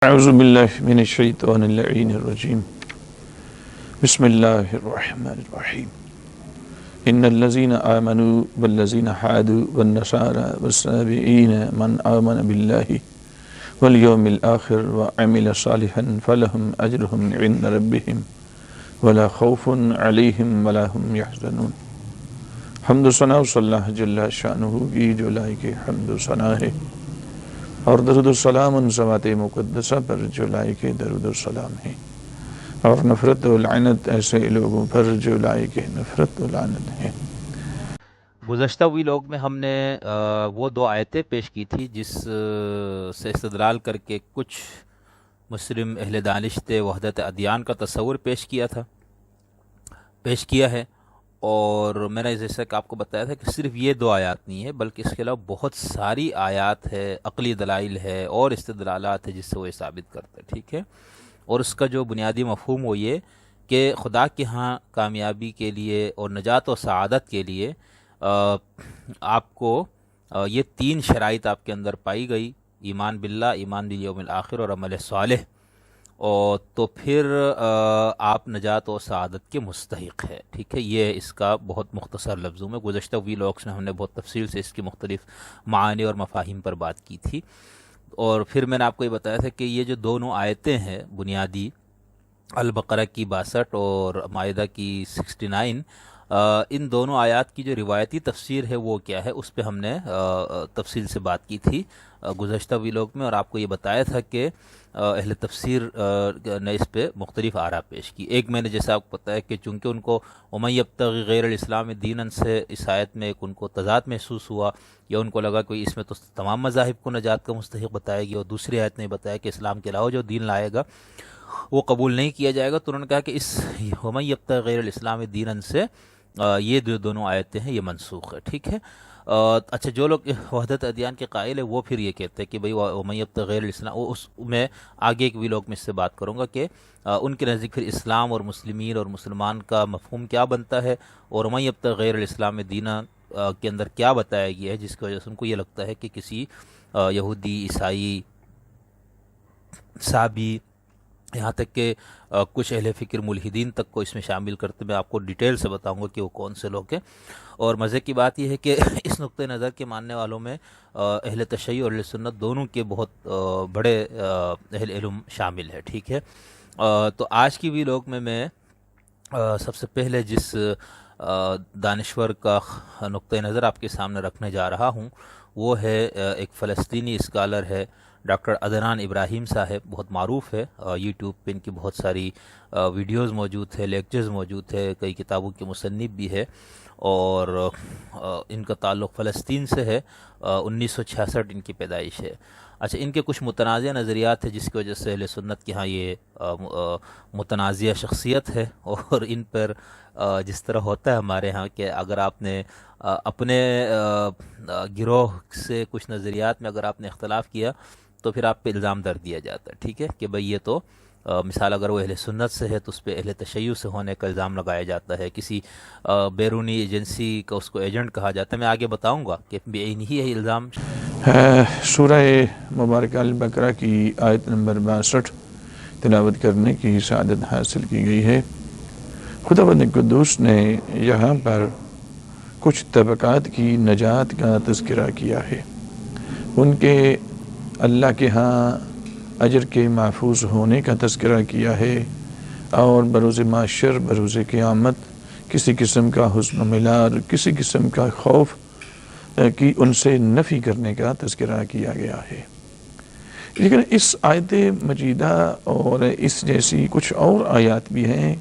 اعوذ باللہ من الشیطان اللعین الرجیم بسم اللہ الرحمن الرحیم ان الذین آمنوا والذین حادوا والنصارى والسابئین من آمن باللہ والیوم الآخر وعمل صالحا فلهم اجرهم عند ربهم ولا خوف علیہم ولا هم یحزنون۔ حمد و ثنا صلی اللہ جل شانہ کی جو لائق حمد و ثنا ہے، اور درود السلام ان ذوات مقدسہ پر جو لائق درود السلام ہے، اور نفرت و لعنت ایسے لوگوں پر جو لائق نفرت و لعنت ہے۔ گزشتہ ویلاگ میں ہم نے وہ دو آیتیں پیش کی تھی جس سے استدلال کر کے کچھ مسلم اہل دانش وحدت ادیان کا تصور پیش کیا ہے، اور میں نے جیسا کہ آپ کو بتایا تھا کہ صرف یہ دو آیات نہیں ہے بلکہ اس کے علاوہ بہت ساری آیات ہے، عقلی دلائل ہے اور استدلالات ہے جس سے وہ یہ ثابت کرتا ہے، ٹھیک ہے۔ اور اس کا جو بنیادی مفہوم وہ یہ کہ خدا کے ہاں کامیابی کے لیے اور نجات و سعادت کے لیے آپ کو یہ تین شرائط آپ کے اندر پائی گئی: ایمان باللہ، ایمان بالیوم الآخر اور عمل صالح، اور تو پھر آپ نجات و سعادت کے مستحق ہے، ٹھیک ہے۔ یہ اس کا بہت مختصر لفظوں میں گزشتہ ویلاگس میں ہم نے بہت تفصیل سے اس کی مختلف معانی اور مفاہیم پر بات کی تھی، اور پھر میں نے آپ کو یہ بتایا تھا کہ یہ جو دونوں آیتیں ہیں بنیادی، البقرہ کی 62 اور مائدہ کی 69، ان دونوں آیات کی جو روایتی تفسیر ہے وہ کیا ہے، اس پہ ہم نے تفصیل سے بات کی تھی گزشتہ ویلاگ میں، اور آپ کو یہ بتایا تھا کہ اہل تفسیر نے اس پہ مختلف آراء پیش کی۔ ایک میں نے جیسا آپ کو پتہ ہے کہ چونکہ ان کو وَمَن يَبْتَغِ غَيْرَ الْإِسْلَامِ دِينًا سے اس آیت میں ایک ان کو تضاد محسوس ہوا، یا ان کو لگا کہ اس میں تو تمام مذاہب کو نجات کا مستحق بتائے گی، اور دوسری آیت نے بتایا کہ اسلام کے علاوہ جو دین لائے گا وہ قبول نہیں کیا جائے گا، تو انہوں نے کہا کہ اس وَمَن يَبْتَغِ غَيْرَ الْإِسْلَامِ دِينًا سے یہ جو دونوں آیتیں ہیں یہ منسوخ ہے، ٹھیک ہے۔ اچھا، جو لوگ وحدت ادیان کے قائل ہیں وہ پھر یہ کہتے ہیں کہ بھئی وَمَن يَبْتَغِ غَيْرَ الْإِسْلَامِ، اس میں آگے ایک ویلاگ میں اس سے بات کروں گا کہ ان کے نزدیک پھر اسلام اور مسلمین اور مسلمان کا مفہوم کیا بنتا ہے، اور وَمَن يَبْتَغِ غَيْرَ الْإِسْلَامِ دِينًا کے اندر کیا بتایا گیا ہے، جس کی وجہ سے ان کو یہ لگتا ہے کہ کسی یہودی، عیسائی، صابی، یہاں تک کہ کچھ اہل فکر ملحدین تک کو اس میں شامل کرتے، میں آپ کو ڈیٹیل سے بتاؤں گا کہ وہ کون سے لوگ ہیں۔ اور مزے کی بات یہ ہے کہ اس نقطۂ نظر کے ماننے والوں میں اہل تشیع اور اہل سنت دونوں کے بہت بڑے اہل علم شامل ہے، ٹھیک ہے۔ تو آج کی ویلاگ میں سب سے پہلے جس دانشور کا نقطۂ نظر آپ کے سامنے رکھنے جا رہا ہوں وہ ہے ایک فلسطینی اسکالر ہے، ڈاکٹر عدنان ابراہیم صاحب، بہت معروف ہے، یوٹیوب پہ ان کی بہت ساری ویڈیوز موجود ہے، لیکچرز موجود ہے، کئی کتابوں کے مصنف بھی ہے، اور ان کا تعلق فلسطین سے ہے، 1966 ان کی پیدائش ہے۔ اچھا، ان کے کچھ متنازع نظریات ہیں جس کی وجہ سے اہل سنت کے ہاں یہ متنازع شخصیت ہے، اور ان پر جس طرح ہوتا ہے ہمارے ہاں کہ اگر آپ نے اپنے گروہ سے کچھ نظریات میں اگر آپ نے اختلاف کیا تو پھر آپ پہ الزام در دیا جاتا ہے، ٹھیک ہے، کہ بھئی یہ تو مثال اگر وہ اہل سنت سے ہے تو اس پہ اہل تشیع سے ہونے کا الزام لگایا جاتا ہے، کسی بیرونی ایجنسی کا اس کو ایجنٹ کہا جاتا ہے۔ میں آگے بتاؤں گا کہ بے عینی ہے الزام۔ سورہ مبارکہ البقرہ کی آیت نمبر 62 تلاوت کرنے کی سعادت حاصل کی گئی ہے۔ خداوند قدوس نے یہاں پر کچھ طبقات کی نجات کا تذکرہ کیا ہے، ان کے اللہ کے ہاں اجر کے محفوظ ہونے کا تذکرہ کیا ہے، اور بروز محشر، بروز قیامت کسی قسم کا حزن و ملال، کسی قسم کا خوف کی ان سے نفی کرنے کا تذکرہ کیا گیا ہے۔ لیکن اس آیت مجیدہ اور اس جیسی کچھ اور آیات بھی ہیں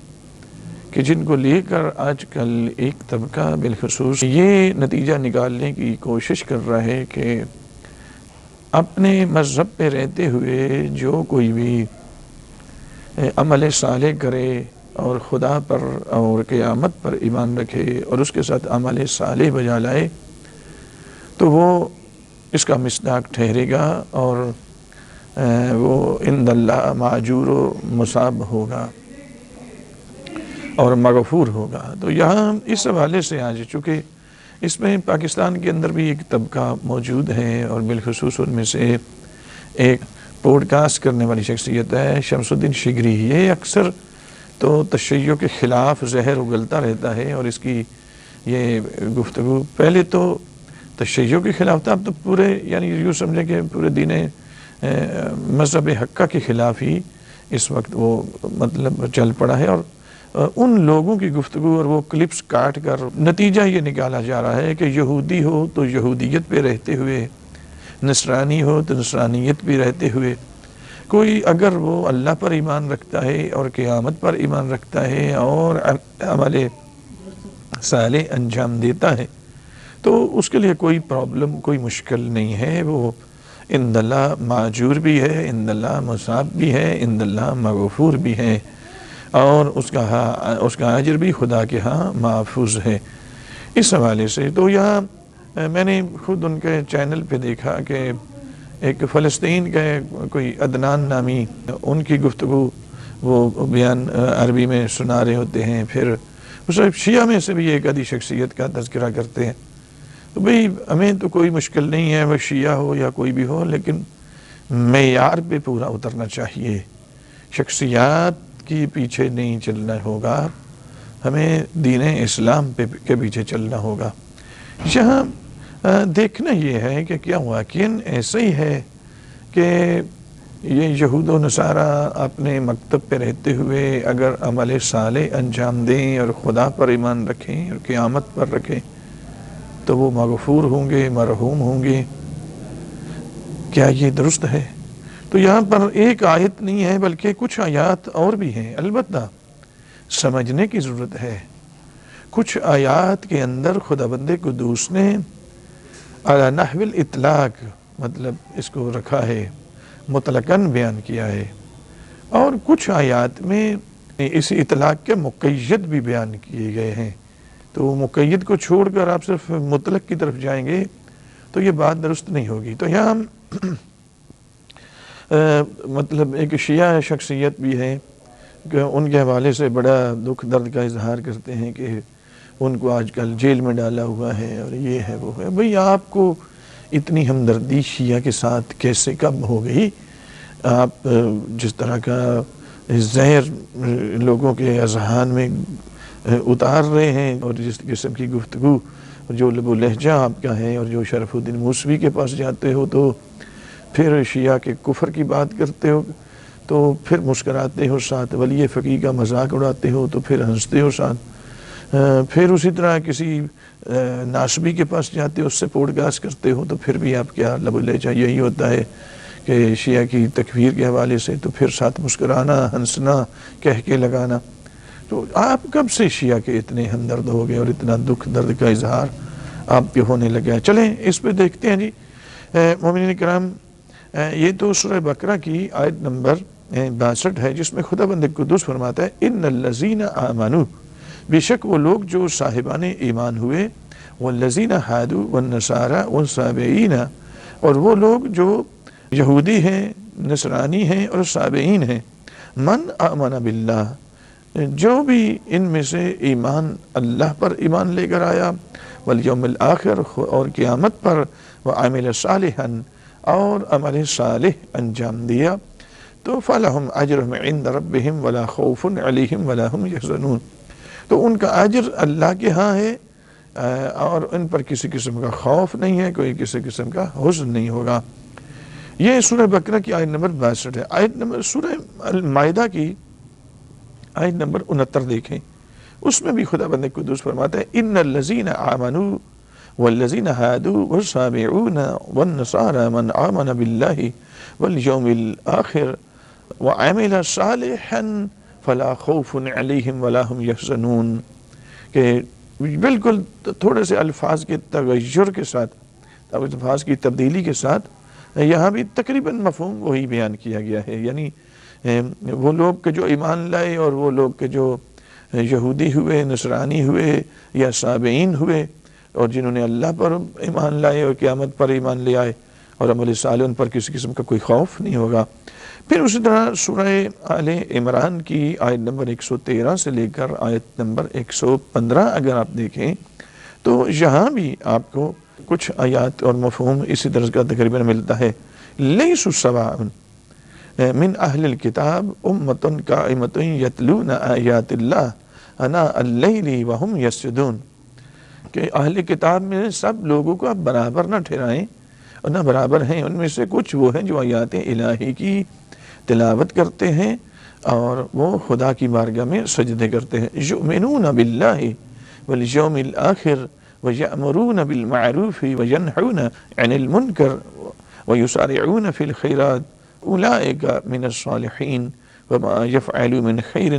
کہ جن کو لے کر آج کل ایک طبقہ بالخصوص یہ نتیجہ نکالنے کی کوشش کر رہا ہے کہ اپنے مذہب پہ رہتے ہوئے جو کوئی بھی عمل صالح کرے اور خدا پر اور قیامت پر ایمان رکھے اور اس کے ساتھ عمل صالح بجا لائے تو وہ اس کا مصداق ٹھہرے گا، اور وہ عند اللہ ماجور و مصاب ہوگا اور مغفور ہوگا۔ تو یہاں اس حوالے سے آج چونکہ اس میں پاکستان کے اندر بھی ایک طبقہ موجود ہے، اور بالخصوص ان میں سے ایک پوڈ کاسٹ کرنے والی شخصیت ہے شمس الدین شگری. یہ اکثر تو تشیع کے خلاف زہر اگلتا رہتا ہے اور اس کی یہ گفتگو پہلے تو تشیع کے خلاف تھا، اب تو پورے یعنی یوں سمجھیں کہ پورے دین مذہب حقہ کے خلاف ہی اس وقت وہ مطلب چل پڑا ہے. اور ان لوگوں کی گفتگو اور وہ کلپس کاٹ کر نتیجہ یہ نکالا جا رہا ہے کہ یہودی ہو تو یہودیت پہ رہتے ہوئے، نصرانی ہو تو نصرانیت پہ رہتے ہوئے، کوئی اگر وہ اللہ پر ایمان رکھتا ہے اور قیامت پر ایمان رکھتا ہے اور عمل صالح انجام دیتا ہے تو اس کے لیے کوئی پرابلم، کوئی مشکل نہیں ہے. وہ عند اللہ معجور بھی ہے، عند اللہ مصاب بھی ہے، عند اللہ مغفور بھی ہے، اور اس کا اجر بھی خدا کے ہاں محفوظ ہے. اس حوالے سے تو یہاں میں نے خود ان کے چینل پہ دیکھا کہ ایک فلسطین کا کوئی عدنان نامی ان کی گفتگو وہ بیان عربی میں سنا رہے ہوتے ہیں. پھر اس شیعہ میں سے بھی ایک آدھی شخصیت کا تذکرہ کرتے ہیں. تو بھئی ہمیں تو کوئی مشکل نہیں ہے وہ شیعہ ہو یا کوئی بھی ہو، لیکن معیار پہ پورا اترنا چاہیے. شخصیات کی پیچھے نہیں چلنا ہوگا، ہمیں دین اسلام کے پیچھے چلنا ہوگا. یہاں دیکھنا یہ ہے کہ کیا واقعاً ایسا ہی ہے کہ یہ یہود و نصارہ اپنے مکتب پہ رہتے ہوئے اگر عمل صالح انجام دیں اور خدا پر ایمان رکھیں اور قیامت پر رکھیں تو وہ مغفور ہوں گے، مرحوم ہوں گے؟ کیا یہ درست ہے؟ تو یہاں پر ایک آیت نہیں ہے بلکہ کچھ آیات اور بھی ہیں. البتہ سمجھنے کی ضرورت ہے. کچھ آیات کے اندر خداوند قدوس نے علی نحو الاطلاق مطلب اس کو رکھا ہے، مطلقاً بیان کیا ہے، اور کچھ آیات میں اس اطلاق کے مقید بھی بیان کیے گئے ہیں. تو مقید کو چھوڑ کر آپ صرف مطلق کی طرف جائیں گے تو یہ بات درست نہیں ہوگی. تو یہاں مطلب ایک شیعہ شخصیت بھی ہے کہ ان کے حوالے سے بڑا دکھ درد کا اظہار کرتے ہیں کہ ان کو آج کل جیل میں ڈالا ہوا ہے اور یہ ہے وہ ہے. بھئی آپ کو اتنی ہمدردی شیعہ کے ساتھ کیسے کب ہو گئی؟ آپ جس طرح کا زہر لوگوں کے اذہان میں اتار رہے ہیں اور جس قسم کی گفتگو جو لب و لہجہ آپ کا ہے، اور جو شرف الدین موسوی کے پاس جاتے ہو تو پھر شیعہ کے کفر کی بات کرتے ہو، تو پھر مسکراتے ہو، ساتھ ولی فقیہ کا مذاق اڑاتے ہو تو پھر ہنستے ہو ساتھ، پھر اسی طرح کسی ناسبی کے پاس جاتے ہو، اس سے پوڈ کاسٹ کرتے ہو تو پھر بھی آپ کیا لب و لہجہ یہی ہوتا ہے کہ شیعہ کی تکفیر کے حوالے سے تو پھر ساتھ مسکرانا، ہنسنا، کہہ کے لگانا. تو آپ کب سے شیعہ کے اتنے ہمدرد ہو گئے اور اتنا دکھ درد کا اظہار آپ کے ہونے لگا؟ چلیں اس پہ دیکھتے ہیں. جی مومنین کرام، یہ تو سورہ بقرہ کی آیت نمبر 62 ہے جس میں خداوند قدوس فرماتا ہے ان الذین آمنوا، بے شک وہ لوگ جو صاحبان ایمان ہوئے، والذین ہادوا والنصارى والصابئین، اور وہ لوگ جو یہودی ہیں، نصرانی ہیں اور صابئین ہیں، من آمن باللہ، جو بھی ان میں سے ایمان اللہ پر ایمان لے کر آیا، والیوم الآخر، اور قیامت پر، وعمل صالحا، اور عمل صالح انجام دیا، تو فلہم اجرہم عند ربہم ولا خوف علیہم ولا ہم یحزنون، تو ان کا اجر اللہ کے ہاں ہے اور ان پر کسی قسم کا خوف نہیں ہے، کوئی کسی قسم کا حزن نہیں ہوگا. یہ سورہ بقرہ کی آیت نمبر 62 ہے. آیت نمبر سورہ المائدہ کی آیت نمبر 69 دیکھیں، اس میں بھی خداوند قدوس فرماتا ہے ان الذین آمنوا والذین ہادوا والصابئون والنصارى من آمن باللہ والیوم الآخر وعمل صالحا فلا خوف علیہم ولا هم یحزنون، کہ بالکل تھوڑے سے الفاظ کے تغیر کے ساتھ، الفاظ کی تبدیلی کے ساتھ یہاں بھی تقریباً مفہوم وہی بیان کیا گیا ہے. یعنی وہ لوگ کے جو ایمان لائے اور وہ لوگ کے جو یہودی ہوئے، نصرانی ہوئے یا صابئین ہوئے، اور جنہوں نے اللہ پر ایمان لائے اور قیامت پر ایمان لے آئے اور عمل صالح، ان پر کسی قسم کا کوئی خوف نہیں ہوگا. پھر اسی طرح سورہ آل عمران کی آیت نمبر 113 سے لے کر آیت نمبر 115 اگر آپ دیکھیں تو یہاں بھی آپ کو کچھ آیات اور مفہوم اسی طرح کا تقریباً ملتا ہے. لیسوا سواء، من اہل الکتاب امۃ قائمۃ یتلون آیات اللہ آناء اللیل وہم یسجدون، کہ اہل کتاب میں سب لوگوں کو آپ برابر نہ ٹھہرائیں، اور نہ برابر ہیں، ان میں سے کچھ وہ ہیں جو آیات الہی کی تلاوت کرتے ہیں اور وہ خدا کی بارگاہ میں سجدے کرتے ہیں، یؤمنون باللہ والیوم الآخر ویأمرون بالمعروف وینہون عن المنکر ویسارعون فی الخیرات اولئک من الصالحین وما یفعلوا من خیر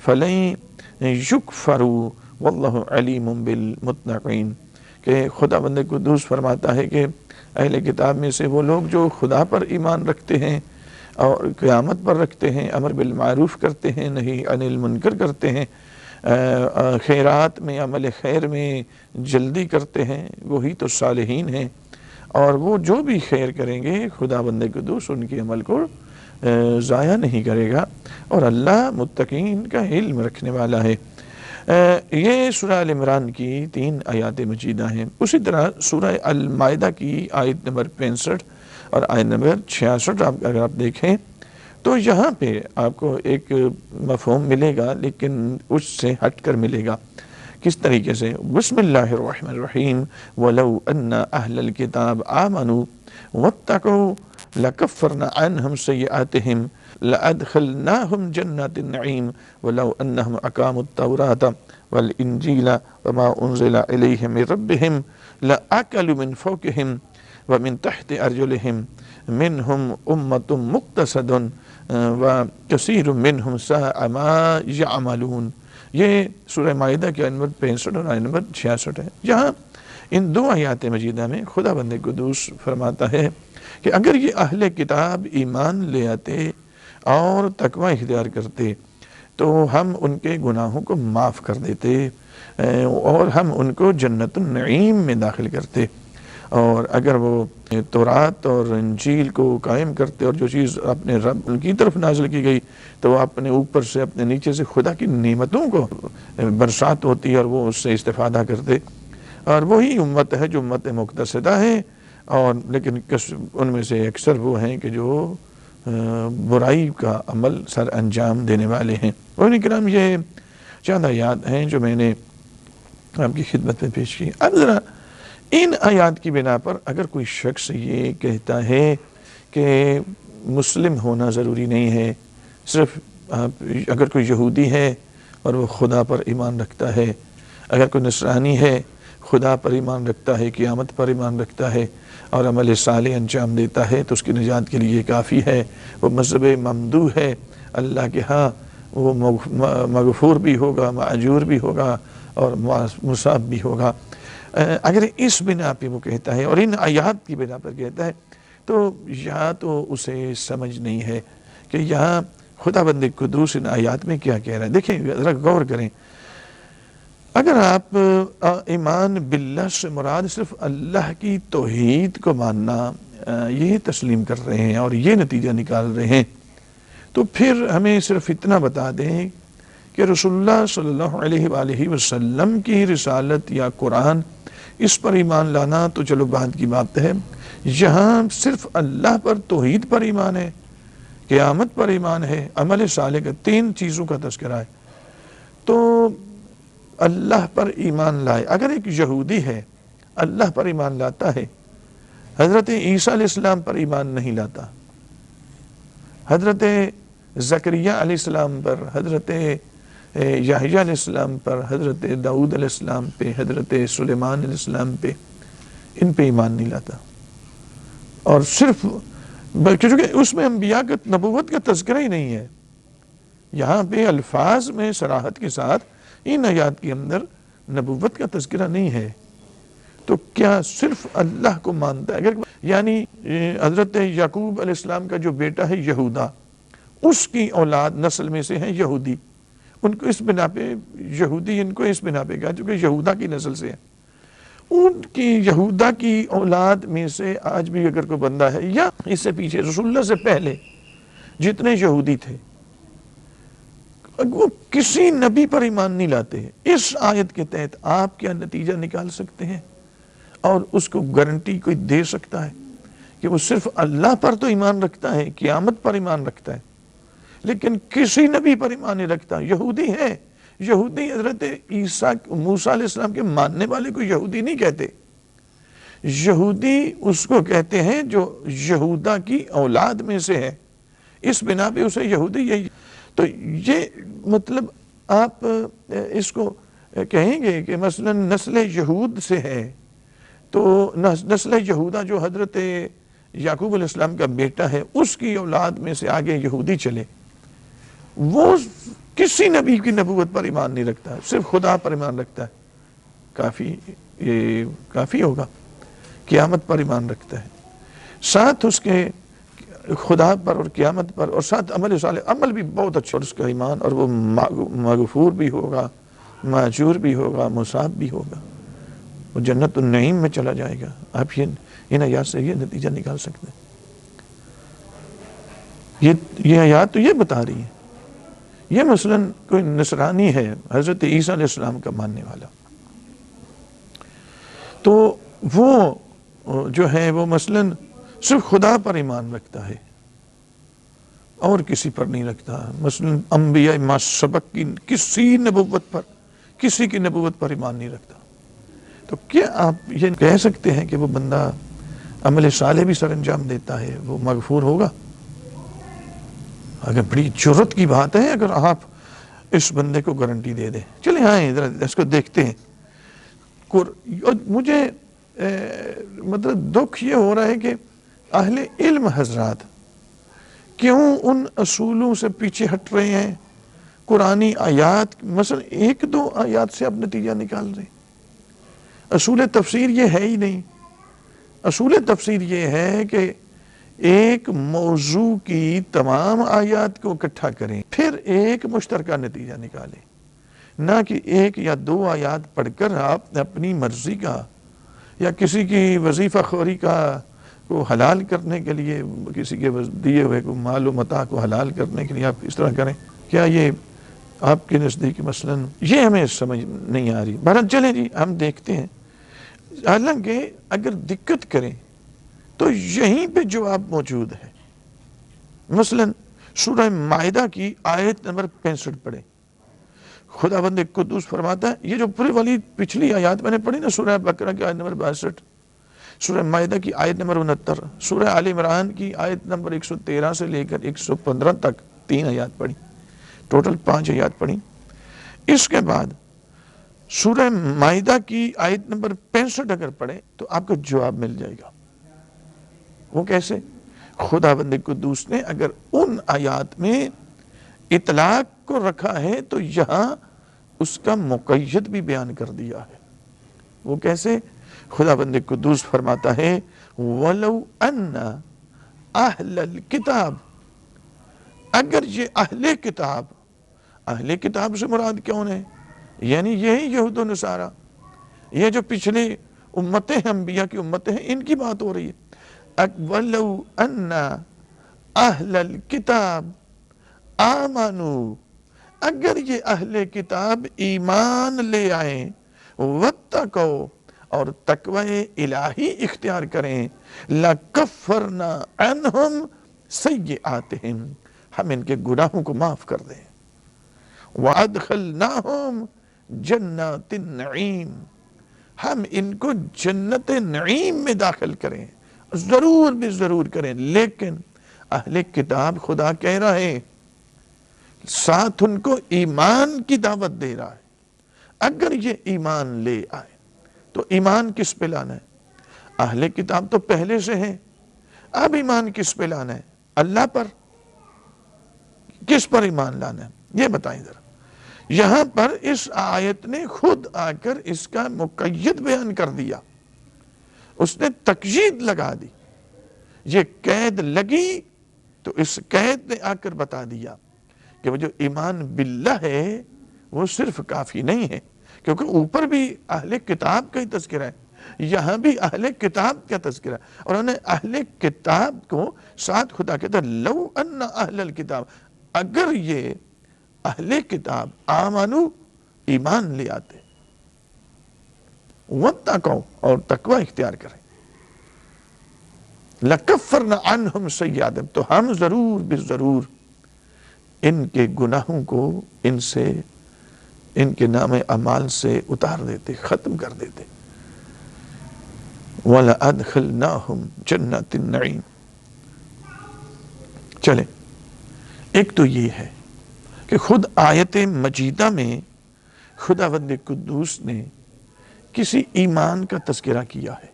فلن یکفروا واللہ علیم بالمتقین، کہ خدا بند قدوس فرماتا ہے کہ اہل کتاب میں سے وہ لوگ جو خدا پر ایمان رکھتے ہیں اور قیامت پر رکھتے ہیں، امر بالمعروف کرتے ہیں، نہی عن المنکر کرتے ہیں، خیرات میں، عمل خیر میں جلدی کرتے ہیں، وہی تو صالحین ہیں، اور وہ جو بھی خیر کریں گے خدا بند قدوس ان کے عمل کو ضائع نہیں کرے گا، اور اللہ متقین کا علم رکھنے والا ہے۔ یہ سورہ آل عمران کی 3 آیات مجیدہ ہیں۔ اسی طرح سورہ المائدہ کی آیت نمبر 65 اور آیت نمبر 66 اگر آپ دیکھیں تو یہاں پہ آپ کو ایک مفہوم ملے گا، لیکن اس سے ہٹ کر ملے گا۔ کس طریقے سے؟ بسم اللہ الرحمن الرحیم وَلَوْ أَنَّ أَهْلَ الْكِتَابِ آمَنُوا وَاتَّقَوْا لَكَفَّرْنَا عَنْهُمْ سَيِّئَاتِهِمْ لَأَدْخَلْنَاهُمْ جَنَّاتِ النَّعِيمِ وَلَوْ أَنَّهُمْ أَقَامُوا التَّوْرَاةَ وَالْإِنْجِيلَ وَمَا أُنزِلَ إِلَيْهِمْ مِنْ رَبِّهِمْ لَأَكَلُوا مِنْ فَوْقِهِمْ وَمِنْ تَحْتِ أَرْجُلِهِمْ مِنْهُمْ أُمَّةٌ مُقْتَصِدٌ وَكَثِيرٌ مِنْهُمْ سَاءَ مَا يَعْمَلُونَ۔ یہ سورہ مائدہ کی آیت نمبر 65 اور آیت نمبر 66 ہے۔ جہاں ان 2 آیات مجیدہ میں خدا بند قدوس فرماتا ہے کہ اگر یہ اہل کتاب ایمان لے آتے اور تقوی اختیار کرتے تو ہم ان کے گناہوں کو معاف کر دیتے اور ہم ان کو جنت النعیم میں داخل کرتے، اور اگر وہ تورات اور انجیل کو قائم کرتے اور جو چیز اپنے رب کی طرف نازل کی گئی تو وہ اپنے اوپر سے اپنے نیچے سے خدا کی نعمتوں کو برسات ہوتی ہے اور وہ اس سے استفادہ کرتے، اور وہی امت ہے جو امت مقتصدہ ہے، اور لیکن ان میں سے اکثر وہ ہیں کہ جو برائی کا عمل سر انجام دینے والے ہیں۔ اور کرام یہ چند آیات ہیں جو میں نے آپ کی خدمت میں پیش کی۔ اب ذرا ان آیات کی بنا پر اگر کوئی شخص یہ کہتا ہے کہ مسلم ہونا ضروری نہیں ہے، صرف اگر کوئی یہودی ہے اور وہ خدا پر ایمان رکھتا ہے، اگر کوئی نصرانی ہے خدا پر ایمان رکھتا ہے، قیامت پر ایمان رکھتا ہے اور عمل صالح انجام دیتا ہے تو اس کی نجات کے لیے کافی ہے، وہ مذہب ممدوح ہے، اللہ کے ہاں وہ مغفور بھی ہوگا، ماجور بھی ہوگا اور مصاب بھی ہوگا۔ اگر اس بنا پہ وہ کہتا ہے اور ان آیات کی بنا پر کہتا ہے تو یا تو اسے سمجھ نہیں ہے کہ یہاں خدا بند قدوس ان آیات میں کیا کہہ رہا ہے۔ دیکھیں ذرا غور کریں، اگر آپ ایمان باللہ سے مراد صرف اللہ کی توحید کو ماننا یہ تسلیم کر رہے ہیں اور یہ نتیجہ نکال رہے ہیں تو پھر ہمیں صرف اتنا بتا دیں کہ رسول اللہ صلی اللہ علیہ وآلہ وسلم کی رسالت یا قرآن اس پر ایمان لانا تو چلو بعد کی بات ہے، یہاں صرف اللہ پر توحید پر ایمان ہے، قیامت پر ایمان ہے، عمل صالح کا 3 چیزوں کا تذکرہ ہے، تو اللہ پر ایمان لائے۔ اگر ایک یہودی ہے اللہ پر ایمان لاتا ہے، حضرت عیسیٰ علیہ السلام پر ایمان نہیں لاتا، حضرت زکریا علیہ السلام پر، حضرت یحییٰ علیہ السلام پر، حضرت داؤد علیہ السلام پہ، حضرت سلیمان علیہ السلام پہ، ان پہ ایمان نہیں لاتا، اور صرف کیونکہ اس میں انبیاء کا نبوت کا تذکرہ ہی نہیں ہے، یہاں پہ الفاظ میں صراحت کے ساتھ ان آیات کے اندر نبوت کا تذکرہ نہیں ہے، تو کیا صرف اللہ کو مانتا ہے؟ اگر یعنی حضرت یعقوب علیہ السلام کا جو بیٹا ہے یہودا، اس کی اولاد نسل میں سے ہیں یہودی، ان کو اس بنا پہ یہودی ان کو اس بنا پہ کہا چونکہ یہودا کی نسل سے ہے، ان کی یہودا کی اولاد میں سے آج بھی اگر کوئی بندہ ہے یا اس سے پیچھے رسول اللہ سے پہلے جتنے یہودی تھے وہ کسی نبی پر ایمان نہیں لاتے ہیں، اس آیت کے تحت آپ کیا نتیجہ نکال سکتے ہیں اور اس کو گارنٹی کوئی دے سکتا ہے کہ وہ صرف اللہ پر تو ایمان رکھتا ہے، قیامت پر ایمان رکھتا ہے، لیکن کسی نبی پر ایمان نہیں رکھتا۔ یہودی ہے، یہودی حضرت موسیٰ علیہ السلام کے ماننے والے کو یہودی نہیں کہتے، یہودی اس کو کہتے ہیں جو یہودا کی اولاد میں سے ہے، اس بنا پہ اسے یہودی یہی۔ تو یہ مطلب آپ اس کو کہیں گے کہ مثلا نسل یہود سے ہے، تو نسل یہودا جو حضرت یعقوب علیہ السلام کا بیٹا ہے، اس کی اولاد میں سے آگے یہودی چلے، وہ کسی نبی کی نبوت پر ایمان نہیں رکھتا، صرف خدا پر ایمان رکھتا ہے، یہ کافی ہوگا، قیامت پر ایمان رکھتا ہے، ساتھ اس کے خدا پر اور قیامت پر، اور ساتھ عمل صالح، عمل بھی بہت اچھا، اور اس کا ایمان، اور وہ مغفور بھی ہوگا، ماجور بھی ہوگا، مصاب بھی ہوگا، وہ جنت النعیم میں چلا جائے گا۔ آپ ان آیات سے یہ نتیجہ نکال سکتے ہیں۔ یہ آیات تو یہ بتا رہی ہے، یہ مثلا کوئی نصرانی ہے حضرت عیسیٰ علیہ السلام کا ماننے والا، تو وہ جو ہے وہ مثلا صرف خدا پر ایمان رکھتا ہے اور کسی پر نہیں رکھتا، مثلا انبیاء ما سبق کی کسی نبوت پر، کسی کی نبوت پر ایمان نہیں رکھتا، تو کیا آپ یہ کہہ سکتے ہیں کہ وہ بندہ عمل صالح بھی سر انجام دیتا ہے، وہ مغفور ہوگا؟ اگر بڑی جرت کی بات ہے اگر آپ اس بندے کو گارنٹی دے دیں، چلیں آئیں ادھر اس کو دیکھتے ہیں۔ مجھے مطلب دکھ یہ ہو رہا ہے کہ اہل علم حضرات کیوں ان اصولوں سے پیچھے ہٹ رہے ہیں؟ قرآنی آیات، مثلا ایک دو آیات سے آپ نتیجہ نکال رہے ہیں، اصول تفسیر یہ ہے ہی نہیں۔ اصول تفسیر یہ ہے کہ ایک موضوع کی تمام آیات کو اکٹھا کریں، پھر ایک مشترکہ نتیجہ نکالیں، نہ کہ ایک یا دو آیات پڑھ کر آپ اپنی مرضی کا یا کسی کی وظیفہ خوری کا کو حلال کرنے کے لیے، کسی کے دیے ہوئے کو مال و متاع کو حلال کرنے کے لیے آپ اس طرح کریں۔ کیا یہ آپ کے نزدیک مثلا یہ ہمیں سمجھ نہیں آ رہی؟ بہرحال چلیں جی ہم دیکھتے ہیں، حالانکہ اگر دقت کریں تو یہیں پہ جواب موجود ہے۔ مثلا سورہ مائدہ کی آیت نمبر 65 پڑھیں، خداوند قدوس فرماتا ہے، یہ جو پوری والی پچھلی آیات میں نے پڑھی نا، سورہ بقرہ کی آیت نمبر 62، سورہ مائدہ کی آیت نمبر 69، سورہ آل عمران کی آیت نمبر 113 سے لے کر 115 تک 3 آیات پڑھی، ٹوٹل 5 آیات پڑھی۔ اس کے بعد سورہ مائدہ کی آیت نمبر 65 اگر پڑھیں تو آپ کو جواب مل جائے گا۔ وہ کیسے؟ خداوند قدوس نے اگر ان آیات میں اطلاق کو رکھا ہے تو یہاں اس کا مقید بھی بیان کر دیا ہے۔ وہ کیسے؟ خداوند قدوس فرماتا ہے وَلَوْ أَنَّ أَهْلَ الْكِتَابِ، اگر یہ اہل کتاب سے مراد کون ہے؟ یعنی یہی یہود و نصارہ، یہ جو پچھلی امتیں ہیں، انبیاء کی امتیں ہیں، ان کی بات ہو رہی ہے۔ وَلَوْ أَنَّ أَهْلَ الْكِتَابِ آمَنُوا، اگر یہ اہل کتاب ایمان لے آئیں، وَاتَّقَوْا، اور تقوی الہی اختیار کریں، لَكَفَّرْنَا عَنْهُمْ سَيِّئَاتِهِمْ، ہم ان کے گناہوں کو معاف کر دیں، وَأَدْخَلْنَاهُمْ جَنَّاتِ النَّعِيمِ، ہم ان کو جنت نعیم میں داخل کریں، ضرور بھی ضرور کریں۔ لیکن اہل کتاب خدا کہہ رہا ہے، ساتھ ان کو ایمان کی دعوت دے رہا ہے، اگر یہ ایمان لے آئے تو ایمان کس پہ لانا ہے؟ اہل کتاب تو پہلے سے ہیں، اب ایمان کس پہ لانا ہے؟ اللہ پر۔ کس پر ایمان لانا ہے یہ بتائیں ذرا۔ یہاں پر اس آیت نے خود آ کر اس کا مقید بیان کر دیا، اس نے تقیید لگا دی، یہ قید لگی تو اس قید نے آ کر بتا دیا کہ وہ جو ایمان باللہ ہے وہ صرف کافی نہیں ہے، کیونکہ اوپر بھی اہل کتاب کا ہی تذکرہ ہے، یہاں بھی اہل کتاب کا تذکرہ ہے، اور انہیں اہل کتاب کو ساتھ خدا کہتا ہے لو ان اہل الکتاب، اگر یہ اہل کتاب آمنو ایمان لے آتے، واتقوا اور تقوی اختیار کریں، لَكَفَّرْنَا عَنْهُمْ سَيِّئَاتِهِمْ، تو ہم ضرور بضرور ان کے گناہوں کو ان سے، ان کے نام اعمال سے اتار دیتے، ختم کر دیتے. وَلَأَدْخِلْنَاهُمْ جَنَّاتِ النَّعِيمِ. چلیں، ایک تو یہ ہے کہ خود آیت مجیدہ میں خداوند قدوس نے کسی ایمان کا تذکرہ کیا ہے.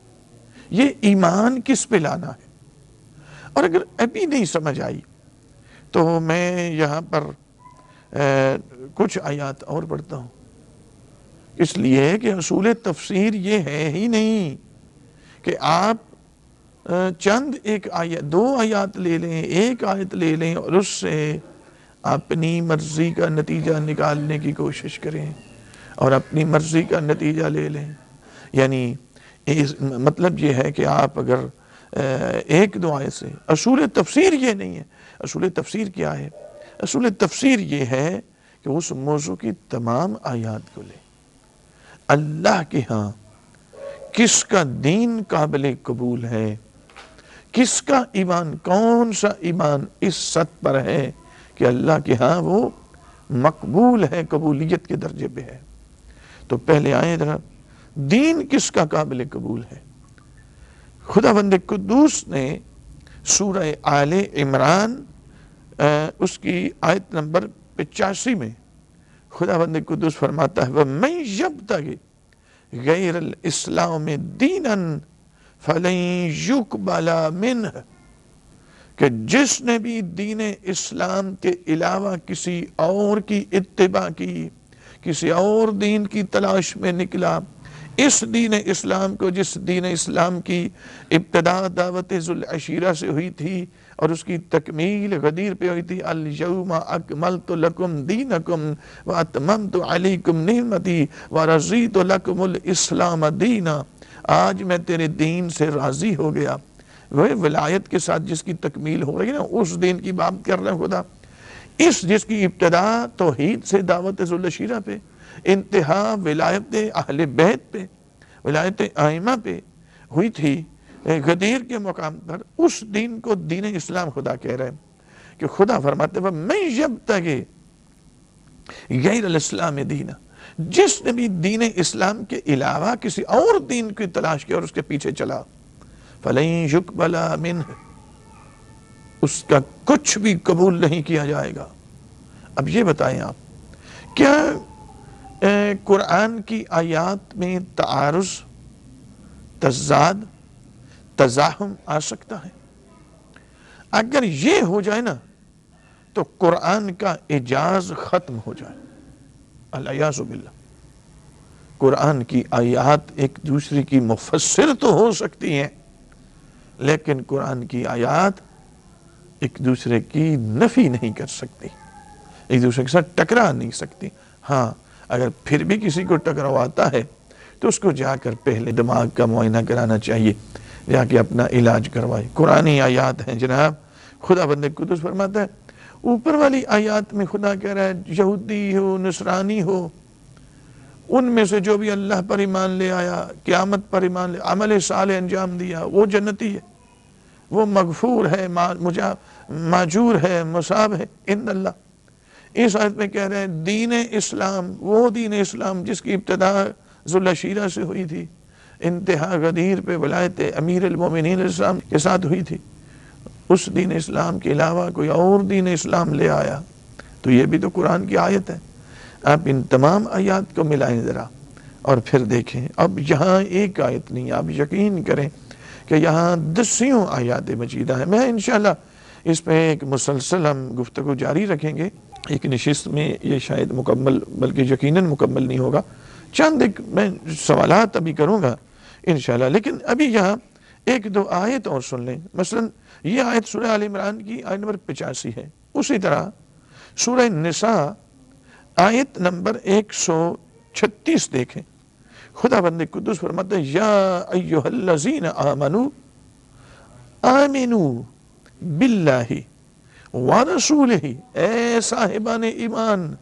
یہ ایمان کس پہ لانا ہے؟ اور اگر ابھی نہیں سمجھ آئی تو میں یہاں پر کچھ آیات اور پڑھتا ہوں، اس لیے کہ اصول تفسیر یہ ہے ہی نہیں کہ آپ چند ایک آیت، دو آیات لے لیں، ایک آیت لے لیں اور اس سے اپنی مرضی کا نتیجہ نکالنے کی کوشش کریں اور اپنی مرضی کا نتیجہ لے لیں. یعنی مطلب یہ ہے کہ آپ اگر ایک دو آیت سے، اصول تفسیر یہ نہیں ہے. اصول تفسیر کیا ہے؟ اصول تفسیر یہ ہے کہ اس موضوع کی تمام آیات کو لیں. اللہ کے ہاں کس کا دین قابل قبول ہے، کس کا ایمان، کون سا ایمان اس سطح پر ہے کہ اللہ کے ہاں وہ مقبول ہے، قبولیت کے درجے پہ ہے. تو پہلے آئیں ذرا، دین کس کا قابل قبول ہے؟ خداوند قدوس نے سورہ آل عمران اس کی آیت نمبر 85 میں خداوند قدوس فرماتا ہے وَمَن يَبْتَغِ غَيْرَ الْإِسْلَامِ دِينًا فَلَن يُقْبَلَ مِنْهُ، کہ جس نے بھی دین اسلام کے علاوہ کسی اور کی اتباع کی، کسی اور دین کی تلاش میں نکلا، اس دین اسلام کو، جس دین اسلام کی ابتدا دعوت ذوالعشیرہ سے ہوئی تھی اور اس کی تکمیل غدیر پہ ہوئی تھی، اليوم اکملت لکم دینکم واتممت علیکم نعمتی ورضیت لکم الاسلام دینا، آج میں تیرے دین سے راضی ہو گیا. وہ ولایت کے ساتھ جس کی تکمیل ہو رہی ہے نا، اس دین کی بات کر رہے ہیں خدا. اس جس کی ابتدا توحید سے دعوت ذوالعشیرہ پہ، انتہا ولایت اہل بیت پہ، ولایت ائمہ پہ ہوئی تھی غدیر کے مقام پر، اس دین کو دین اسلام خدا کہہ رہے ہیں. کہ خدا فرماتے ہیں میں یبتغ غیر الاسلام دینا، جس نے بھی دین اسلام کے علاوہ کسی اور دین کی تلاش کی اور اس کے پیچھے چلا، فَلَن يُقْبَلَ مِنْهُ، اس کا کچھ بھی قبول نہیں کیا جائے گا. اب یہ بتائیں آپ، کیا قرآن کی آیات میں تعارض، تضاد، تزاحم آ سکتا ہے؟ اگر یہ ہو جائے نا تو قرآن کا اعجاز ختم ہو جائے. العیاذ باللہ. قرآن کی آیات ایک دوسری کی مفسر تو ہو سکتی ہیں، لیکن قرآن کی آیات ایک دوسرے کی نفی نہیں کر سکتی، ایک دوسرے کے ساتھ ٹکرا نہیں سکتی. ہاں، اگر پھر بھی کسی کو ٹکراؤ آتا ہے تو اس کو جا کر پہلے دماغ کا معائنہ کرانا چاہیے، جا کے اپنا علاج کروائے. قرآنی آیات ہیں جناب. خداوند قدوس فرماتا ہے اوپر والی آیات میں خدا کہہ رہا ہے یہودی ہو، نصرانی ہو، ان میں سے جو بھی اللہ پر ایمان لے آیا، قیامت پر ایمان لے، عمل صالح انجام دیا، وہ جنتی ہے، وہ مغفور ہے، ماجور ہے، مصاب ہے عند اللہ. اس آیت میں کہہ رہے ہیں دین اسلام، وہ دین اسلام جس کی ابتدا ذوالعشیرہ سے ہوئی تھی، انتہا غدیر پہ ولایت امیر المومنین علیہ السلام کے ساتھ ہوئی تھی، اس دین اسلام کے علاوہ کوئی اور دین اسلام لے آیا تو یہ بھی تو قرآن کی آیت ہے. آپ ان تمام آیات کو ملائیں ذرا اور پھر دیکھیں. اب یہاں ایک آیت نہیں، آپ یقین کریں کہ یہاں 10 آیات مجیدہ ہیں. میں انشاءاللہ اس پہ ایک مسلسل ہم گفتگو جاری رکھیں گے. ایک نشست میں یہ شاید مکمل، بلکہ یقیناً مکمل نہیں ہوگا. چند ایک میں سوالات ابھی کروں گا انشاءاللہ، لیکن ابھی یہاں ایک دو آیت اور سن لیں. مثلا یہ آیت سورہ آل عمران کی آیت نمبر 85 ہے. اسی طرح سورہ نساء آیت نمبر 136 دیکھیں. خدا بند قدوس فرماتے ہیں یا ایہا الذین آمنوا آمنوا باللہ ورسولہ، اے صاحبان ایمان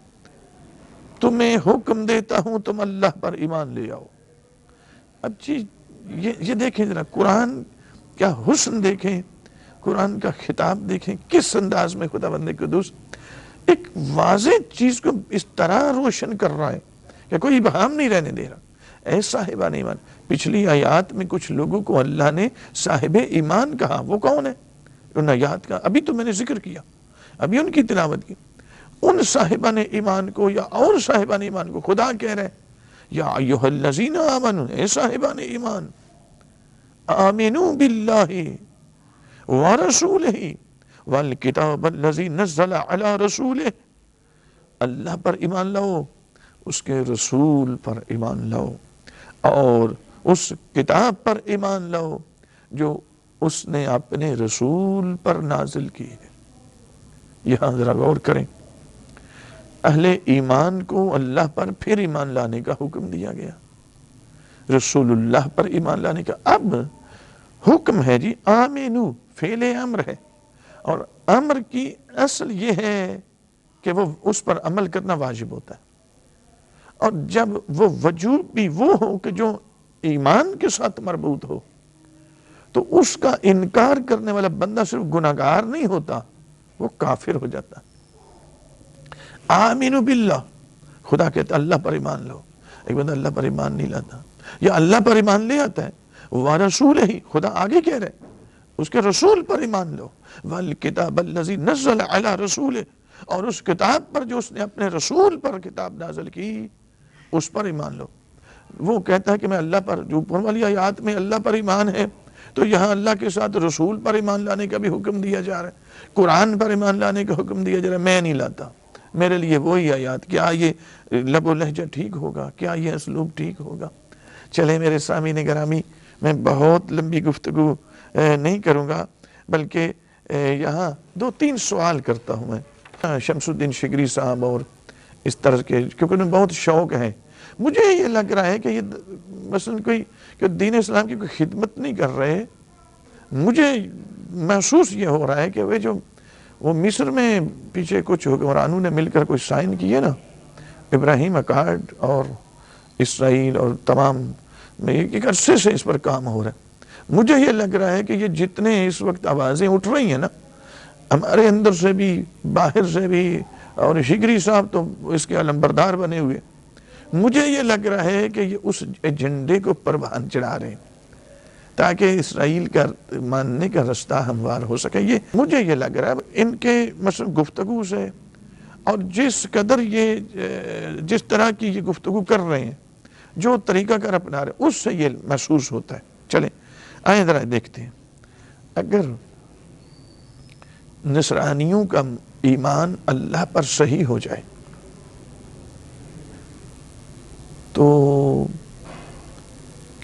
تمہیں حکم دیتا ہوں تم اللہ پر ایمان لے آؤ. اب جی یہ دیکھیں ذرا، قرآن کیا حسن دیکھیں، قرآن کا خطاب دیکھیں، کس انداز میں خداوند قدوس ایک واضح چیز کو اس طرح روشن کر رہا ہے کہ کوئی ابہام نہیں رہنے دے رہا۔ اے صاحبان ایمان، پچھلی آیات میں کچھ لوگوں کو اللہ نے صاحب ایمان کہا، وہ کون ہے؟ ان آیات کا ابھی تو میں نے ذکر کیا، ابھی ان کی تلاوت کی۔ ان صاحبان ایمان کو یا اور صاحبان ایمان کو خدا کہہ رہے ہیں یا ایھا الذین آمنوا، اے صاحبان ایمان، آمنوا باللہ ورسولہ والکتاب الذی نزل علی رسولہ، اللہ پر ایمان لاؤ، اس کے رسول پر ایمان لاؤ، اور اس کتاب پر ایمان لاؤ جو اس نے اپنے رسول پر نازل کی ہے۔ یہاں ذرا غور کریں، اہل ایمان کو اللہ پر پھر ایمان لانے کا حکم دیا گیا، رسول اللہ پر ایمان لانے کا۔ اب حکم ہے جی آمینو، فعل امر ہے، اور امر کی اصل یہ ہے کہ وہ اس پر عمل کرنا واجب ہوتا ہے، اور جب وہ وجوب بھی وہ ہو کہ جو ایمان کے ساتھ مربوط ہو، تو اس کا انکار کرنے والا بندہ صرف گناہگار نہیں ہوتا، وہ کافر ہو جاتا۔ آمینو باللہ، خدا کہتا ہے اللہ پر ایمان لو، ایک بندہ اللہ پر ایمان نہیں لاتا یا اللہ پر ایمان لے آتا ہے، ورسولہ ہی، خدا آگے کہہ رہے اس کے رسول پر ایمان لو، والکتاب الذی نزل علی رسولہ، اور اس کتاب پر جو اس نے اپنے رسول پر کتاب نازل کی اس پر ایمان لو۔ وہ کہتا ہے کہ میں اللہ پر، جو اوپر والی آیات میں اللہ پر ایمان ہے، تو یہاں اللہ کے ساتھ رسول پر ایمان لانے کا بھی حکم دیا جا رہا ہے، قرآن پر ایمان لانے کا حکم دیا جا رہا ہے۔ میں نہیں لاتا، میرے لیے وہی آیات، کیا یہ لب و لہجہ ٹھیک ہوگا؟ کیا یہ اسلوب ٹھیک ہوگا؟ چلے میرے سامعین گرامی، میں بہت لمبی گفتگو نہیں کروں گا، بلکہ یہاں 2-3 سوال کرتا ہوں میں شمس الدین شگری صاحب اور اس طرح کے، کیونکہ انہیں بہت شوق ہے۔ مجھے یہ لگ رہا ہے کہ یہ مثلا کوئی کہ دین اسلام کی کوئی خدمت نہیں کر رہے، مجھے محسوس یہ ہو رہا ہے کہ وہ مصر میں پیچھے کچھ حکمرانوں نے مل کر کوئی سائن کیے نا، ابراہیم اکارڈ، اور اسرائیل اور تمام ایک عرصے سے اس پر کام ہو رہا ہے۔ مجھے یہ لگ رہا ہے کہ یہ جتنے اس وقت آوازیں اٹھ رہی ہیں نا، ہمارے اندر سے بھی باہر سے بھی، اور شگری صاحب تو اس کے علمبردار بنے ہوئے، مجھے یہ لگ رہا ہے کہ یہ اس ایجنڈے کو پروان چڑھا رہے ہیں تاکہ اسرائیل کا ماننے کا رستہ ہموار ہو سکے۔ یہ مجھے یہ لگ رہا ہے ان کے مثلا گفتگو سے، اور جس قدر یہ جس طرح کی یہ گفتگو کر رہے ہیں، جو طریقہ کار اپنا رہے ہیں، اس سے یہ محسوس ہوتا ہے۔ چلیں آئیں ذرا دیکھتے ہیں، اگر نصرانیوں کا ایمان اللہ پر صحیح ہو جائے تو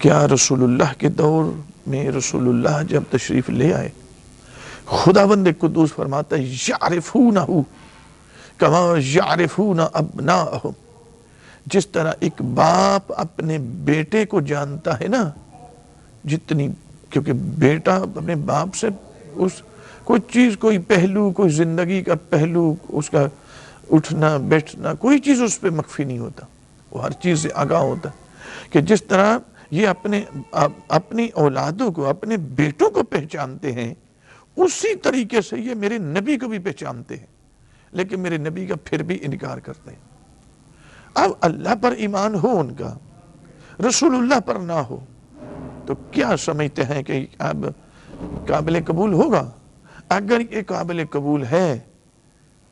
کیا رسول اللہ کے دور میں رسول اللہ جب تشریف لے آئے، خداوند قدوس فرماتا ہے یعرفونہ کما یعرفون ابناءہم، جس طرح ایک باپ اپنے بیٹے کو جانتا ہے نا، جتنی، کیونکہ بیٹا اپنے باپ سے اس کوئی چیز، کوئی پہلو، کوئی زندگی کا پہلو، اس کا اٹھنا بیٹھنا، کوئی چیز اس پہ مخفی نہیں ہوتا، وہ ہر چیز سے آگاہ ہوتا ہے، کہ جس طرح یہ اپنی اولادوں کو، اپنے بیٹوں کو پہچانتے ہیں، اسی طریقے سے یہ میرے نبی کو بھی پہچانتے ہیں، لیکن میرے نبی کا پھر بھی انکار کرتے ہیں۔ اب اللہ پر ایمان ہو ان کا، رسول اللہ پر نہ ہو، تو کیا سمجھتے ہیں کہ اب قابل قبول ہوگا؟ اگر یہ قابل قبول ہے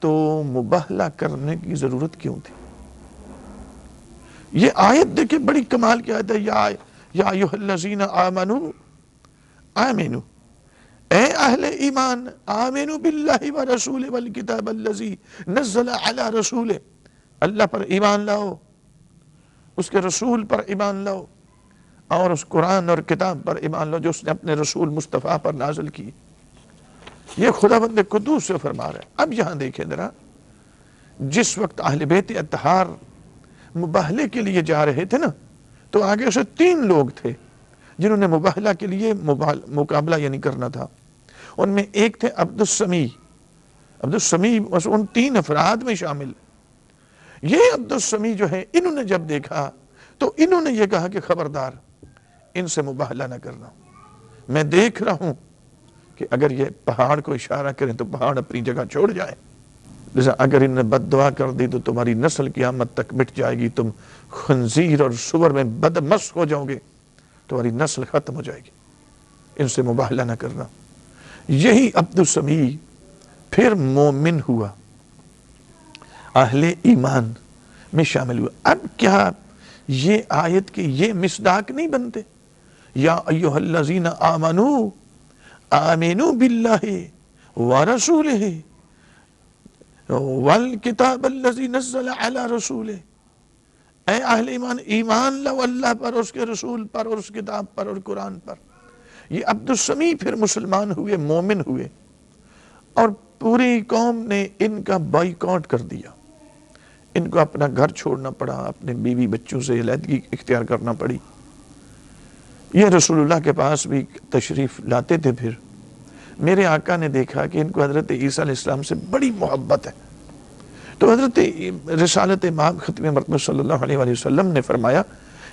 تو مباہلہ کرنے کی ضرورت کیوں تھی؟ یہ آیت دیکھیں، بڑی کمال کی آیت ہے، یا ایھا الذین آمنوا آمنوا، اے اہل ایمان، آمنوا باللہ ورسولہ والکتاب الذی نزل علی رسولہ، اللہ پر ایمان لاؤ، اس کے رسول پر ایمان لاؤ، اور اس قرآن اور کتاب پر ایمان لاؤ جو اس نے اپنے رسول مصطفیٰ پر نازل کی۔ یہ خداوند قدوس سے فرما رہا ہے۔ اب یہاں دیکھیں ذرا، جس وقت اہل بیت اطہار مباہلے کے لیے جا رہے تھے نا، تو آگے سے 3 لوگ تھے جنہوں نے مباہلہ کے لیے مقابلہ یعنی کرنا تھا۔ ان میں ایک تھے عبد السمیع ان 3 افراد میں شامل۔ یہ عبد السمیع جو ہے، انہوں نے جب دیکھا تو انہوں نے یہ کہا کہ خبردار، ان سے مباہلہ نہ کرنا، میں دیکھ رہا ہوں کہ اگر یہ پہاڑ کو اشارہ کریں تو پہاڑ اپنی جگہ چھوڑ جائیں، لذا اگر انہیں بد دعا کر دی تو تمہاری نسل قیامت تک مٹ جائے گی، تم خنزیر اور سور میں بدمس ہو جاؤ گے، تمہاری نسل ختم ہو جائے گی، ان سے مباہلہ نہ کرنا۔ یہی عبد السمیع پھر مومن ہوا، اہل ایمان میں شامل ہوا۔ اب کیا یہ آیت کے یہ مصداق نہیں بنتے؟ یا ایھا الذین آمنوا آمنوا باللہ ورسولہ والکتاب الذی نزل علی رسولہ، اے اہل ایمان، ایمان لاؤ اللہ پر، اس کے رسول پر، اور اس کتاب پر، اور قرآن پر۔ یہ عبد السمیع پھر مسلمان ہوئے، مومن ہوئے، اور پوری قوم نے ان کا بائیکاٹ کر دیا، ان کو اپنا گھر چھوڑنا پڑا، اپنے بیوی بچوں سے علیحدگی اختیار کرنا پڑی۔ یہ رسول اللہ کے پاس بھی تشریف لاتے تھے، پھر میرے آقا نے دیکھا کہ ان کو حضرت عیسیٰ علیہ السلام سے بڑی محبت ہے، تو حضرت رسالت امام ختم مرتبہ صلی اللہ علیہ وآلہ وسلم نے فرمایا،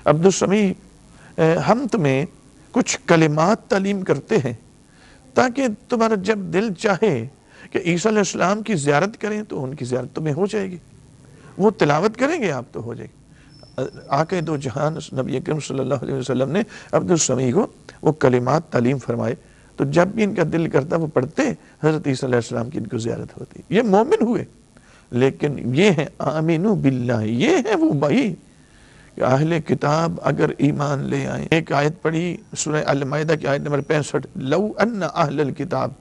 عبد السمیع ہم تمہیں کچھ کلمات تعلیم کرتے ہیں تاکہ تمہارا جب دل چاہے کہ عیسیٰ علیہ السلام کی زیارت کریں تو ان کی زیارت تمہیں ہو جائے گی، وہ تلاوت کریں گے آپ تو ہو جائے گی۔ آقا دو جہان نبی اکرم صلی اللہ علیہ وسلم نے عبد السمیع کو وہ کلمات تعلیم فرمائے، تو جب بھی ان کا دل کرتا وہ پڑھتے، حضرت عیسیٰ علیہ السلام کی ان کو زیارت ہوتی۔ یہ مومن ہوئے، لیکن یہ ہے آمنو باللہ، یہ ہے وہ بھائی کہ اہل کتاب اگر ایمان لے آئیں۔ ایک آیت پڑھی سورہ المائدہ کی آیت نمبر 65، لو ان اہل الکتاب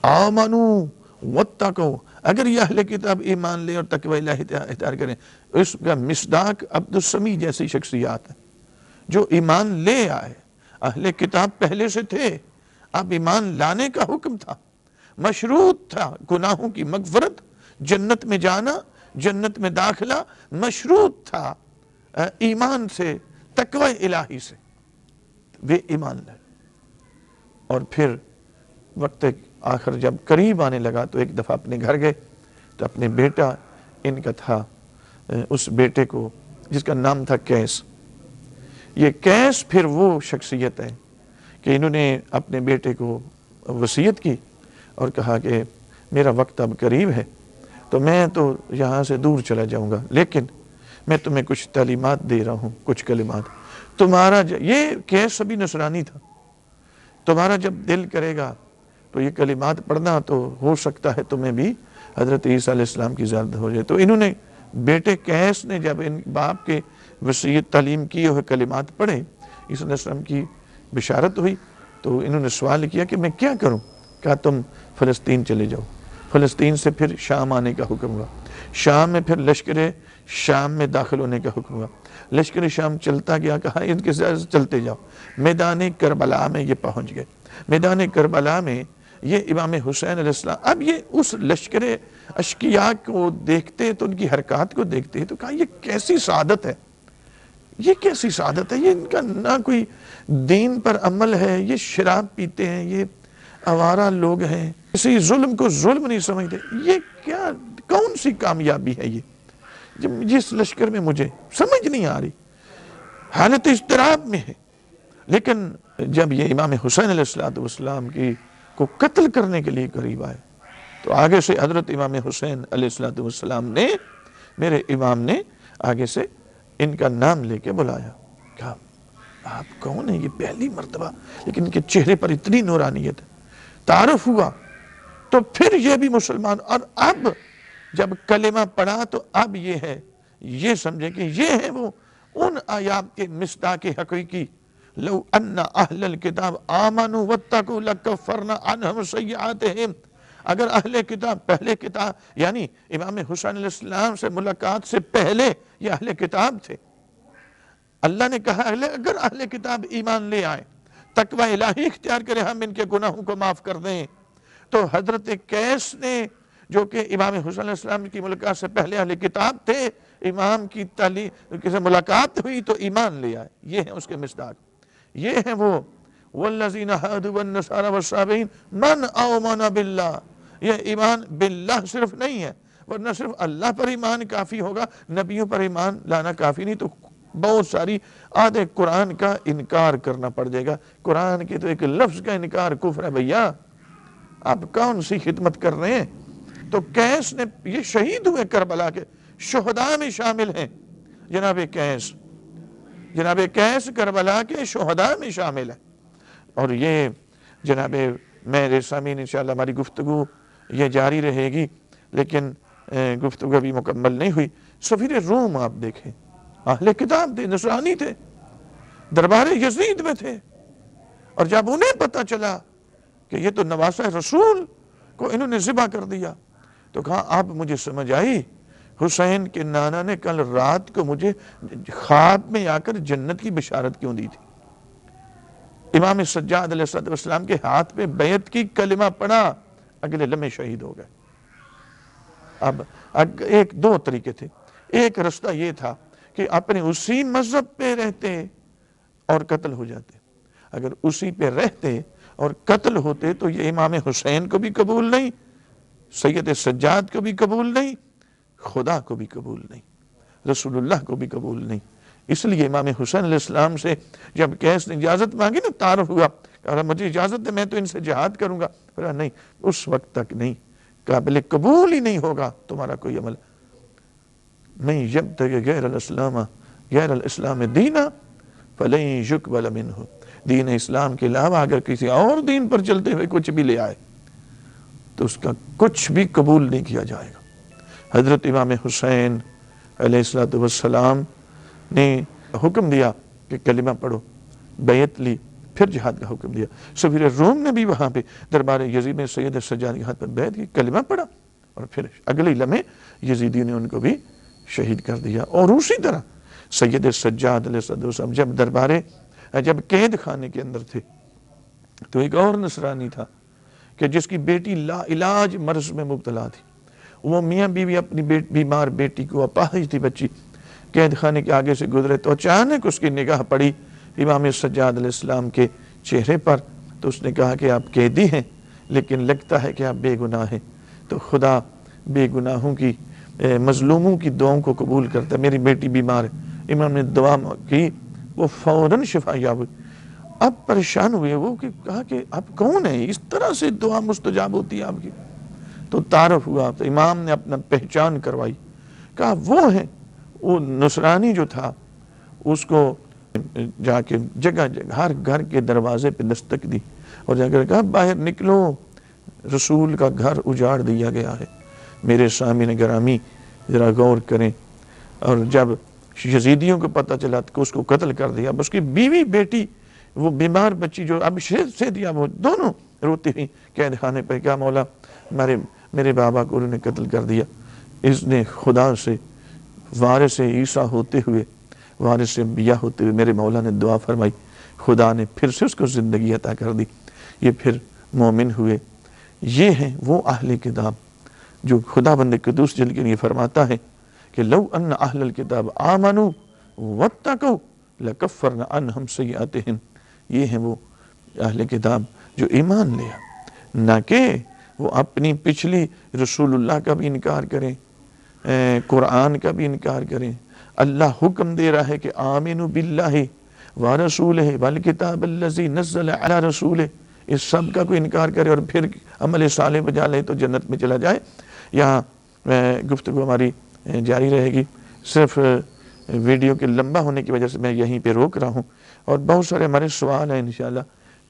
آمنوا واتقوا، اگر یہ اہل کتاب ایمان لے اور تقوی الہی اختیار کریں۔ اس کا مصداق عبد السمیع جیسی شخصیات ہیں جو ایمان لے آئے۔ اہل کتاب پہلے سے تھے، اب ایمان لانے کا حکم تھا، مشروط تھا گناہوں کی مغفرت، جنت میں جانا، جنت میں داخلہ مشروط تھا ایمان سے، تقوی الہی سے، وہ ایمان لائے۔ اور پھر وقت آخر جب قریب آنے لگا تو ایک دفعہ اپنے گھر گئے تو اپنے بیٹا ان کا تھا، اس بیٹے کو جس کا نام تھا قیس، یہ قیس پھر وہ شخصیت ہے کہ انہوں نے اپنے بیٹے کو وصیت کی اور کہا کہ میرا وقت اب قریب ہے تو میں تو یہاں سے دور چلا جاؤں گا، لیکن میں تمہیں کچھ تعلیمات دے رہا ہوں، کچھ کلمات تمہارا یہ قیس ابھی نصرانی تھا، تمہارا جب دل کرے گا تو یہ کلمات پڑھنا، تو ہو سکتا ہے تمہیں بھی حضرت عیسیٰ علیہ السلام کی زیارت ہو جائے۔ تو انہوں نے بیٹے قیس نے جب ان باپ کے وصیت تعلیم کیے ہوئے کلمات پڑھے، عیسیٰ علیہ السلام کی بشارت ہوئی، تو انہوں نے سوال کیا کہ میں کیا کروں؟ کہا تم فلسطین چلے جاؤ۔ فلسطین سے پھر شام آنے کا حکم ہوا، شام میں پھر لشکر شام میں داخل ہونے کا حکم ہوا، لشکر شام چلتا گیا، کہا ان کے ساتھ چلتے جاؤ۔ میدان کربلا میں یہ پہنچ گئے، میدان کربلا میں یہ امام حسین علیہ السلام، اب یہ اس لشکر اشقیاء کو دیکھتے تو ان کی حرکات کو دیکھتے تو کہا یہ کیسی سعادت ہے، یہ کیسی سعادت ہے، یہ ان کا نہ کوئی دین پر عمل ہے، یہ شراب پیتے ہیں، یہ آوارہ لوگ ہیں، کسی ظلم کو ظلم نہیں سمجھتے، یہ کیا کون سی کامیابی ہے یہ جس لشکر میں مجھے سمجھ نہیں آ رہی، حالت اضطراب میں ہے۔ لیکن جب یہ امام حسین علیہ السلام کی کو قتل کرنے کے لیے قریب آئے تو آگے سے حضرت امام حسین علیہ السلام نے، میرے امام نے آگے سے ان کا نام لے کے بلایا، کہا آپ کون ہیں؟ یہ پہلی مرتبہ، لیکن ان کے چہرے پر اتنی نورانیت ہے، تعارف ہوا تو پھر یہ بھی مسلمان۔ اور اب جب کلمہ پڑھا تو اب یہ ہے، یہ سمجھے کہ یہ ہے وہ ان آیات کے مصداق حقیقی، لو ان اہل الکتاب آمنوا واتقوا لکفرنا عنہم سیئاتہم، اگر اہل کتاب پہلے کتاب یعنی امام حسین علیہ السلام سے ملاقات سے پہلے یہ اہل کتاب تھے، اللہ نے کہا اگر اہل کتاب ایمان لے آئے، تقوی الہی اختیار کرے، ہم ان کے گناہوں کو معاف کر دیں۔ تو حضرت قیس نے جو کہ امام حسین علیہ السلام کی ملاقات سے پہلے اہل کتاب تھے، امام کی تعلیم سے ملاقات ہوئی تو ایمان لے آئے، یہ ہے اس کے مصداق، یہ ہے وہ والذین ہادوا والنصارى والصابئین من آمن باللہ۔ یہ ایمان باللہ صرف نہیں ہے، ورنہ صرف اللہ پر ایمان کافی ہوگا، نبیوں پر ایمان لانا کافی نہیں، تو بہت ساری آدھے قرآن کا انکار کرنا پڑ جائے گا. قرآن کے تو ایک لفظ کا انکار کفر ہے بھیا. آپ کون سی خدمت کر رہے ہیں؟ تو قیس نے یہ شہید ہوئے کربلا کے شہداء میں شامل ہیں. جناب قیس کربلا کے شہداء میں شامل ہے. اور یہ جناب میرے سامعین انشاءاللہ ہماری گفتگو یہ جاری رہے گی، لیکن گفتگو ابھی مکمل نہیں ہوئی. سفیر روم آپ دیکھیں، اہل کتاب تھے، نصرانی تھے، دربار یزید میں تھے، اور جب انہیں پتہ چلا کہ یہ تو نواسہ رسول کو انہوں نے ذبح کر دیا تو کہا اب مجھے سمجھ آئی حسین کے نانا نے کل رات کو مجھے خواب میں آ کر جنت کی بشارت کیوں دی تھی. امام سجاد علیہ السلام کے ہاتھ پہ بیعت کی کلمہ پڑھا، اگلے لمحے شہید ہو گئے. اب ایک دو طریقے تھے. ایک رستہ یہ تھا کہ اپنے اسی مذہب پہ رہتے اور قتل ہو جاتے. اگر اسی پہ رہتے اور قتل ہوتے تو یہ امام حسین کو بھی قبول نہیں، سید سجاد کو بھی قبول نہیں، خدا کو بھی قبول نہیں، رسول اللہ کو بھی قبول نہیں. اس لیے امام حسین علیہ السلام سے جب قیس نے اجازت مانگی نا، تعارف ہوا، کہا مجھے اجازت ہے میں تو ان سے جہاد کروں گا. کہا نہیں، اس وقت تک نہیں، قابل قبول ہی نہیں ہوگا تمہارا کوئی عمل. نہیں جب تک غیر الاسلام دینا فلن یقبل منہ، دین اسلام کے علاوہ اگر کسی اور دین پر چلتے ہوئے کچھ بھی لے آئے تو اس کا کچھ بھی قبول نہیں کیا جائے گا. حضرت امام حسین علیہ السلام نے حکم دیا کہ کلمہ پڑھو، بیعت لی، پھر جہاد کا حکم دیا. سفیر روم نے بھی وہاں پہ دربار یزید میں سید سجاد کے ہاتھ پر بیعت کی، کلمہ پڑھا، اور پھر اگلے لمحے یزیدیوں نے ان کو بھی شہید کر دیا. اور اسی طرح سید سجاد علیہ السلام جب قید خانے کے اندر تھے تو ایک اور نصرانی تھا کہ جس کی بیٹی لا علاج مرض میں مبتلا تھی. وہ میاں بیوی اپنی بیمار بیٹی کو، اپاہج تھی بچی، قید خانے کے آگے سے گزرے تو اچانک اس کی نگاہ پڑی امام سجاد علیہ السلام کے چہرے پر. تو اس نے کہا کہ آپ قیدی ہیں لیکن لگتا ہے کہ آپ بے گناہ ہیں. تو خدا بے گناہوں کی، مظلوموں کی دعاؤں کو قبول کرتا ہے. میری بیٹی بیمار ہے، امام نے دعا کی، وہ فوراً شفا یاب ہوئی. اب پریشان ہوئے وہ کہ کہا کہ آپ کون ہیں، اس طرح سے دعا مستجاب ہوتی ہے آپ کی. تو تعارف ہوا، تو امام نے اپنا پہچان کروائی، کہا وہ ہیں. وہ نصرانی جو تھا اس کو جا کے جگہ ہر گھر کے دروازے پہ دستک دی اور جا کر کہا باہر نکلو، رسول کا گھر اجاڑ دیا گیا ہے. میرے سامعین گرامی ذرا غور کریں. اور جب یزیدیوں کو پتہ چلا تو اس کو قتل کر دیا. اب اس کی بیوی بیٹی، وہ بیمار بچی جو اب سے دیا، وہ دونوں روتی ہوئی قید خانے پہ، کیا مولا میرے بابا کو انہوں نے قتل کر دیا. اس نے خدا سے وارث عیسیٰ ہوتے ہوئے، وارث انبیاء ہوتے ہوئے میرے مولا نے دعا فرمائی، خدا نے پھر سے اس کو زندگی عطا کر دی. یہ پھر مومن ہوئے. یہ ہیں وہ اہل کتاب جو خدا بند قدوس جل کے لیے فرماتا ہے کہ لو ان اہل الکتاب آمنوا واتقوا لکفرنا عنہم سیئاتہم. یہ ہیں وہ اہل کتاب جو ایمان لیا، نہ کہ وہ اپنی پچھلی رسول اللہ کا بھی انکار کریں، قرآن کا بھی انکار کریں. اللہ حکم دے رہا ہے کہ آمنوا باللہ ورسولہ والکتاب الذی نزل علی رسولہ. اس سب کا کوئی انکار کرے اور پھر عمل صالح بجا لے تو جنت میں چلا جائے. یہاں گفتگو ہماری جاری رہے گی. صرف ویڈیو کے لمبا ہونے کی وجہ سے میں یہیں پہ روک رہا ہوں، اور بہت سارے ہمارے سوال ہیں. انشاءاللہ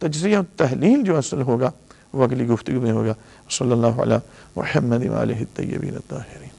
تجزیہ و تحلیل جو اصل ہوگا وہ اگلی گفتگو میں ہوگا. صلی اللہ علیہ محمد وآلہ الطیبین الطاہرین.